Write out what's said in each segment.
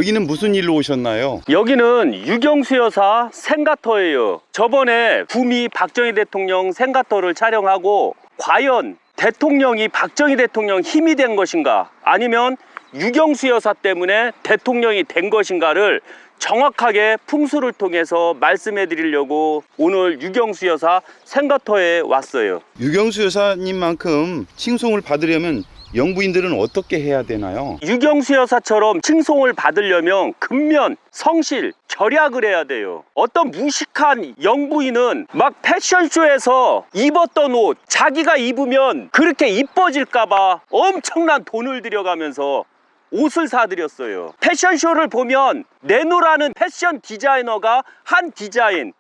여기는 무슨 일로 오셨나요? 여기는 유경수 여사 생가터예요. 저번에 구미 박정희 대통령 생가터를 촬영하고 과연 대통령이 박정희 대통령 힘이 된 것인가 아니면 유경수 여사 때문에 대통령이 된 것인가를 정확하게 풍수를 통해서 말씀해 드리려고 오늘 유경수 여사 생가터에 왔어요. 유경수 여사님만큼 칭송을 받으려면 영부인들은 어떻게 해야 되나요? 유경수 여사처럼 칭송을 받으려면 근면, 성실, 절약을 해야 돼요. 어떤 무식한 영부인은 막 패션쇼에서 입었던 옷 자기가 입으면 그렇게 이뻐질까봐 엄청난 돈을 들여가면서 옷을 사들였어요. 패션쇼를 보면 네노라는 패션 디자이너가 한 디자인,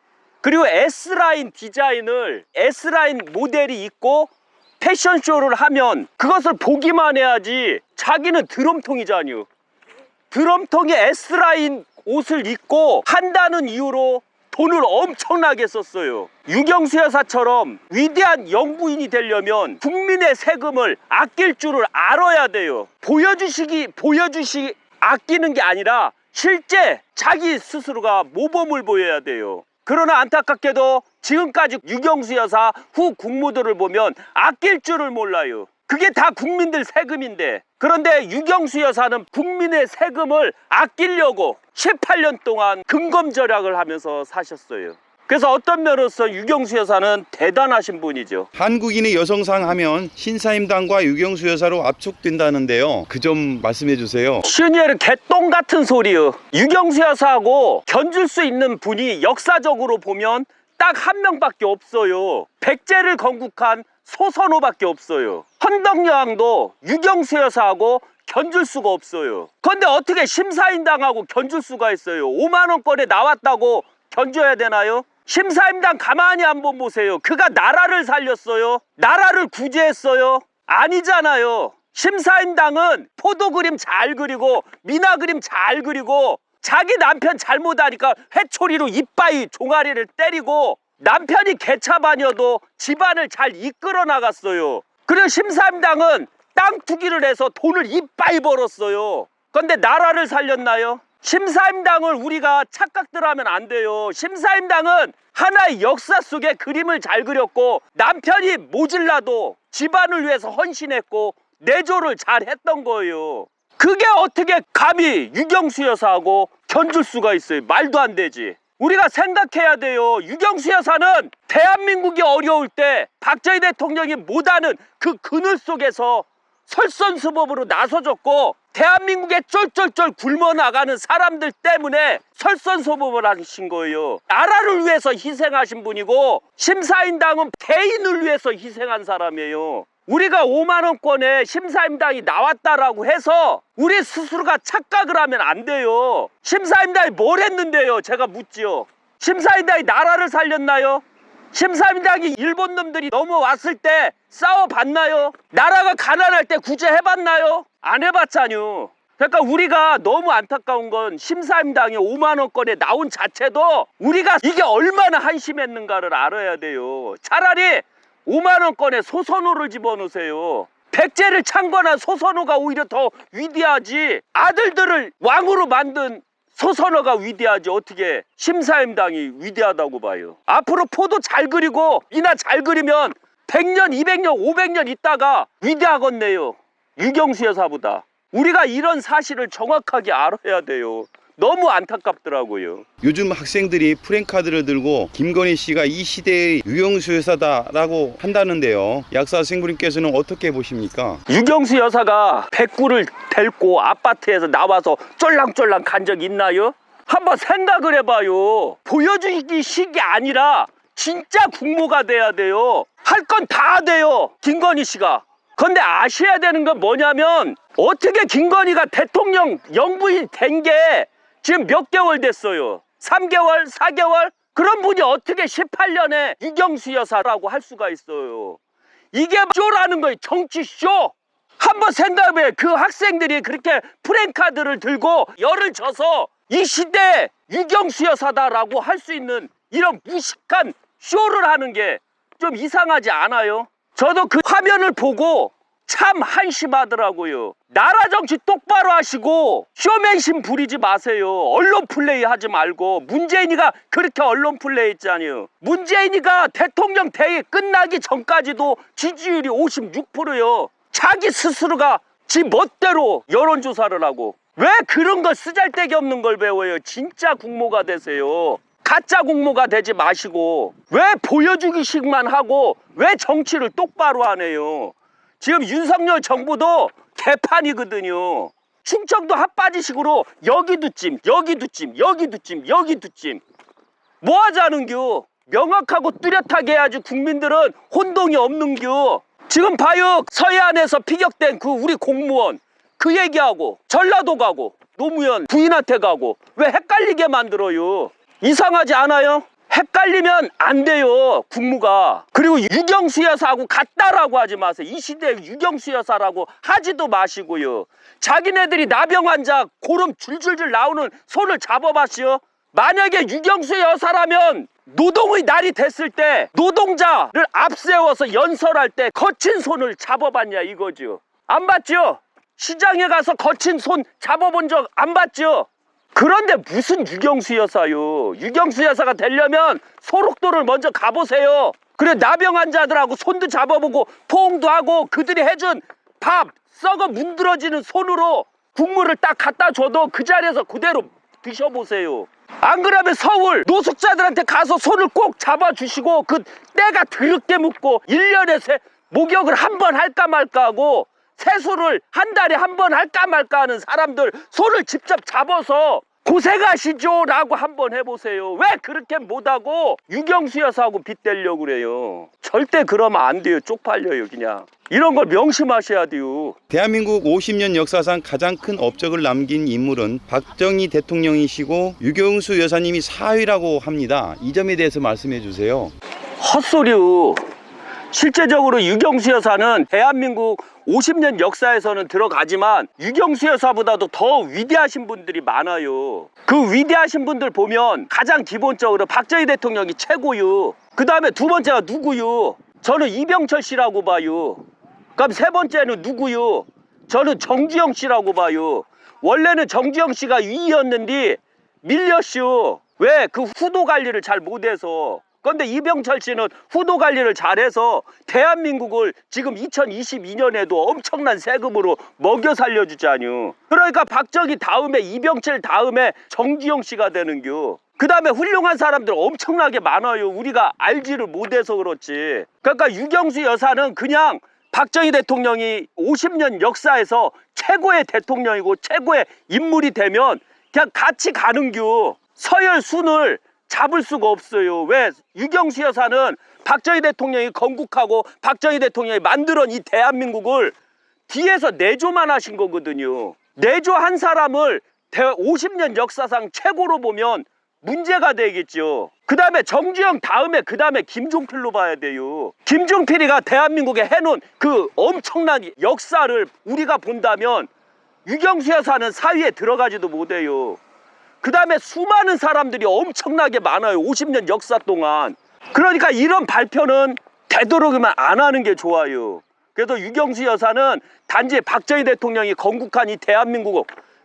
그리고 S라인 디자인을 S라인 모델이 입고 패션쇼를 하면 그것을 보기만 해야지 자기는 드럼통이잖요. 드럼통에 S라인 옷을 입고 한다는 이유로 돈을 엄청나게 썼어요. 유경수 여사처럼 위대한 영부인이 되려면 국민의 세금을 아낄 줄을 알아야 돼요. 보여주시 아끼는 게 아니라 실제 자기 스스로가 모범을 보여야 돼요. 그러나 안타깝게도 지금까지 유경수 여사 후 국무들을 보면 아낄 줄을 몰라요. 그게 다 국민들 세금인데, 그런데 유경수 여사는 국민의 세금을 아끼려고 18년 동안 근검절약을 하면서 사셨어요. 그래서 어떤 면으로서 유경수 여사는 대단하신 분이죠. 한국인의 여성상 하면 신사임당과 유경수 여사로 압축된다는데요. 그 점 말씀해 주세요. 슈니에르 개똥 같은 소리요. 유경수 여사하고 견줄 수 있는 분이 역사적으로 보면 딱 한 명밖에 없어요. 백제를 건국한 소선호밖에 없어요. 헌덕여왕도 유경수 여사하고 견줄 수가 없어요. 그런데 어떻게 심사임당하고 견줄 수가 있어요? 5만 원권에 나왔다고 견뎌야 되나요? 심사임당 가만히 한번 보세요. 그가 나라를 살렸어요? 나라를 구제했어요? 아니잖아요. 심사임당은 포도 그림 잘 그리고 미나 그림 잘 그리고 자기 남편 잘못하니까 회초리로 이빠이 종아리를 때리고 남편이 개차반이어도 집안을 잘 이끌어 나갔어요. 그리고 심사임당은 땅 투기를 해서 돈을 이빠이 벌었어요. 그런데 나라를 살렸나요? 심사임당을 우리가 착각들하면 안 돼요. 심사임당은 하나의 역사 속에 그림을 잘 그렸고 남편이 모질라도 집안을 위해서 헌신했고 내조를 잘 했던 거예요. 그게 어떻게 감히 유경수 여사하고 견줄 수가 있어요? 말도 안 되지. 우리가 생각해야 돼요. 유경수 여사는 대한민국이 어려울 때 박정희 대통령이 못하는 그 그늘 속에서 설선수범으로 나서줬고 대한민국에 쫄쫄쫄 굶어나가는 사람들 때문에 설선수범을 하신 거예요. 나라를 위해서 희생하신 분이고 심사임당은 개인을 위해서 희생한 사람이에요. 우리가 5만 원권에 심사임당이 나왔다라고 해서 우리 스스로가 착각을 하면 안 돼요. 심사임당이 뭘 했는데요? 제가 묻지요. 심사임당이 나라를 살렸나요? 심사임당이 일본 놈들이 넘어왔을 때 싸워봤나요? 나라가 가난할 때 구제해봤나요? 안 해봤잖요. 그러니까 우리가 너무 안타까운 건 심사임당이 5만 원권에 나온 자체도 우리가 이게 얼마나 한심했는가를 알아야 돼요. 차라리 5만 원권에 소선호를 집어넣으세요. 백제를 창건한 소선호가 오히려 더 위대하지. 아들들을 왕으로 만든 소선호가 위대하지. 어떻게 심사임당이 위대하다고 봐요? 앞으로 포도 잘 그리고 미나 잘 그리면 100년, 200년, 500년 있다가 위대하겠네요. 유경수 여사보다. 우리가 이런 사실을 정확하게 알아야 돼요. 너무 안타깝더라고요. 요즘 학생들이 프랭카드를 들고 김건희 씨가 이 시대의 유경수 여사다라고 한다는데요. 약사 선생님께서는 어떻게 보십니까? 유경수 여사가 백구를 델고 아파트에서 나와서 쫄랑쫄랑 간 적 있나요? 한번 생각을 해봐요. 보여주기식이 아니라 진짜 국모가 돼야 돼요. 할 건 다 돼요, 김건희 씨가. 근데 아셔야 되는 건 뭐냐면 어떻게 김건희가 대통령 영부인 된 게 지금 몇 개월 됐어요? 3개월? 4개월? 그런 분이 어떻게 18년에 유경수 여사라고 할 수가 있어요? 이게 쇼라는 거예요. 정치 쇼. 한번 생각해. 그 학생들이 그렇게 프랭카드를 들고 열을 져서 이 시대에 유경수 여사다라고 할 수 있는 이런 무식한 쇼를 하는 게 좀 이상하지 않아요? 저도 그 화면을 보고 참 한심하더라고요. 나라 정치 똑바로 하시고 쇼맨심 부리지 마세요. 언론 플레이 하지 말고. 문재인이가 그렇게 언론 플레이 했잖아요. 문재인이가 대통령 대회 끝나기 전까지도 지지율이 56%요. 자기 스스로가 지 멋대로 여론조사를 하고. 왜 그런 거 쓰잘데기 없는 걸 배워요. 진짜 국모가 되세요. 가짜 국모가 되지 마시고. 왜 보여주기식만 하고 왜 정치를 똑바로 안 해요. 지금 윤석열 정부도 개판이거든요. 충청도 핫바지식으로 여기도 찜, 여기도 찜, 여기도 찜, 여기도 찜. 뭐 하자는겨? 명확하고 뚜렷하게 해야지 국민들은 혼동이 없는겨. 지금 봐요. 서해안에서 피격된 그 우리 공무원 그 얘기하고 전라도 가고 노무현 부인한테 가고 왜 헷갈리게 만들어요? 이상하지 않아요? 헷갈리면 안 돼요, 국무가. 그리고 유경수 여사하고 같다라고 하지 마세요. 이 시대에 유경수 여사라고 하지도 마시고요. 자기네들이 나병 환자 고름 줄줄줄 나오는 손을 잡아봤어요. 만약에 유경수 여사라면 노동의 날이 됐을 때 노동자를 앞세워서 연설할 때 거친 손을 잡아봤냐 이거죠. 안 봤죠? 시장에 가서 거친 손 잡아본 적 안 봤죠? 그런데 무슨 유경수 여사요. 유경수 여사가 되려면 소록도를 먼저 가보세요. 그래 나병 환자들하고 손도 잡아보고 포옹도 하고 그들이 해준 밥 썩어 문드러지는 손으로 국물을 딱 갖다 줘도 그 자리에서 그대로 드셔보세요. 안 그러면 서울 노숙자들한테 가서 손을 꼭 잡아주시고 그 때가 더럽게 묻고 1년에 목욕을 한 번 할까 말까 하고 세수를 한 달에 한 번 할까 말까 하는 사람들 손을 직접 잡아서 고생하시죠 라고 한번 해보세요. 왜 그렇게 못하고 유경수 여사하고 빗대려고 그래요. 절대 그러면 안 돼요. 쪽팔려요. 그냥 이런 걸 명심하셔야 돼요. 대한민국 50년 역사상 가장 큰 업적을 남긴 인물은 박정희 대통령이시고 유경수 여사님이 4위라고 합니다. 이 점에 대해서 말씀해 주세요. 헛소리요. 실제적으로 유경수 여사는 대한민국 50년 역사에서는 들어가지만 유경수 여사보다도 더 위대하신 분들이 많아요. 그 위대하신 분들 보면 가장 기본적으로 박정희 대통령이 최고요. 그 다음에 두 번째가 누구요? 저는 이병철 씨라고 봐요. 그럼 세 번째는 누구요? 저는 정주영 씨라고 봐요. 원래는 정주영 씨가 위였는데 밀렸슈. 왜? 그 후도 관리를 잘 못해서. 그런데 이병철 씨는 후도 관리를 잘해서 대한민국을 지금 2022년에도 엄청난 세금으로 먹여 살려주자뇨. 그러니까 박정희 다음에 이병철 다음에 정주영 씨가 되는겨. 그 다음에 훌륭한 사람들 엄청나게 많아요. 우리가 알지를 못해서 그렇지. 그러니까 유경수 여사는 그냥 박정희 대통령이 50년 역사에서 최고의 대통령이고 최고의 인물이 되면 그냥 같이 가는겨. 서열순을 잡을 수가 없어요. 왜? 유경수 여사는 박정희 대통령이 건국하고 박정희 대통령이 만들어낸 이 대한민국을 뒤에서 내조만 하신 거거든요. 내조한 사람을 50년 역사상 최고로 보면 문제가 되겠죠. 그 다음에 정주영 다음에 그 다음에 김종필로 봐야 돼요. 김종필이가 대한민국에 해놓은 그 엄청난 역사를 우리가 본다면 유경수 여사는 4위에 들어가지도 못해요. 그 다음에 수많은 사람들이 엄청나게 많아요. 50년 역사 동안. 그러니까 이런 발표는 되도록이면 안 하는 게 좋아요. 그래서 유경수 여사는 단지 박정희 대통령이 건국한 이 대한민국을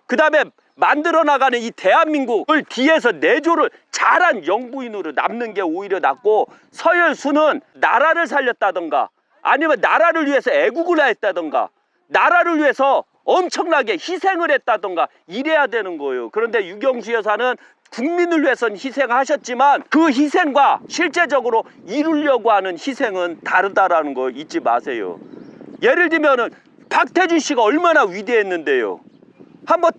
그 다음에 만들어 나가는 이 대한민국을 뒤에서 내조를 잘한 영부인으로 남는 게 오히려 낫고, 서열수는 나라를 살렸다던가 아니면 나라를 위해서 애국을 했다던가 나라를 위해서 엄청나게 희생을 했다던가 이래야 되는 거예요. 그런데 유경수 여사는 국민을 위해서는 희생하셨지만 그 희생과 실제적으로 이루려고 하는 희생은 다르다라는 거 잊지 마세요. 예를 들면은 박태준 씨가 얼마나 위대했는데요. 한번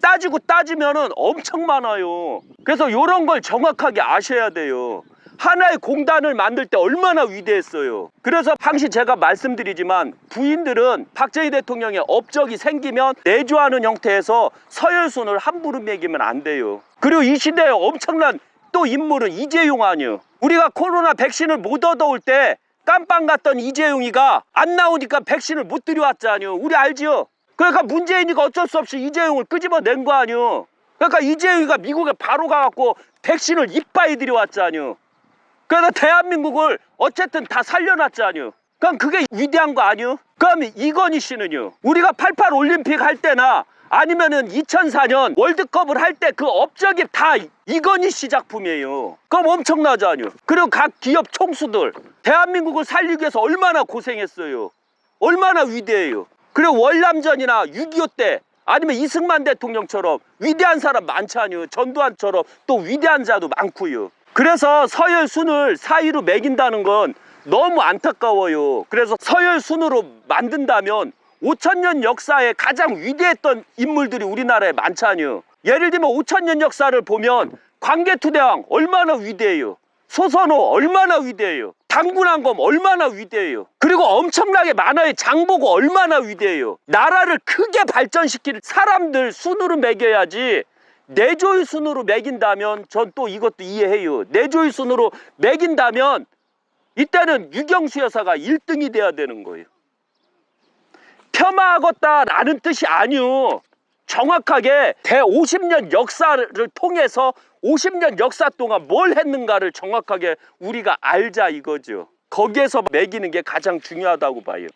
따지면은 엄청 많아요. 그래서 이런 걸 정확하게 아셔야 돼요. 하나의 공단을 만들 때 얼마나 위대했어요. 그래서 항시 제가 말씀드리지만 부인들은 박정희 대통령의 업적이 생기면 내조하는 형태에서 서열순을 함부로 매기면 안 돼요. 그리고 이 시대에 엄청난 또 인물은 이재용 아니요. 우리가 코로나 백신을 못 얻어올 때 깜빵 갔던 이재용이가 안 나오니까 백신을 못 들여왔잖아요. 우리 알지요? 그러니까 문재인이가 어쩔 수 없이 이재용을 끄집어낸 거 아니요. 그러니까 이재용이가 미국에 바로 가갖고 백신을 이빠이 들여왔잖아요. 그래서 대한민국을 어쨌든 다 살려놨잖아요. 그럼 그게 위대한 거 아니요? 그럼 이건희 씨는요? 우리가 88 올림픽 할 때나 아니면은 2004년 월드컵을 할 때 그 업적이 다 이건희 씨 작품이에요. 그럼 엄청나잖아요. 그리고 각 기업 총수들 대한민국을 살리기 위해서 얼마나 고생했어요. 얼마나 위대해요. 그리고 월남전이나 6.25 때 아니면 이승만 대통령처럼 위대한 사람 많잖아요. 전두환처럼 또 위대한 자도 많고요. 그래서 서열순을 4위로 매긴다는 건 너무 안타까워요. 그래서 서열순으로 만든다면 5,000년 역사에 가장 위대했던 인물들이 우리나라에 많잖아요. 예를 들면 5,000년 역사를 보면 광개토대왕 얼마나 위대해요. 소선호 얼마나 위대해요. 당군항검 얼마나 위대해요. 그리고 엄청나게 많아요. 장보고 얼마나 위대해요. 나라를 크게 발전시킬 사람들 순으로 매겨야지 내조의 순으로 매긴다면 전 또 이것도 이해해요. 내조의 순으로 매긴다면 이때는 유경수 여사가 1등이 돼야 되는 거예요. 폄하하겠다라는 뜻이 아니요. 정확하게 대 50년 역사를 통해서 50년 역사 동안 뭘 했는가를 정확하게 우리가 알자 이거죠. 거기에서 매기는 게 가장 중요하다고 봐요.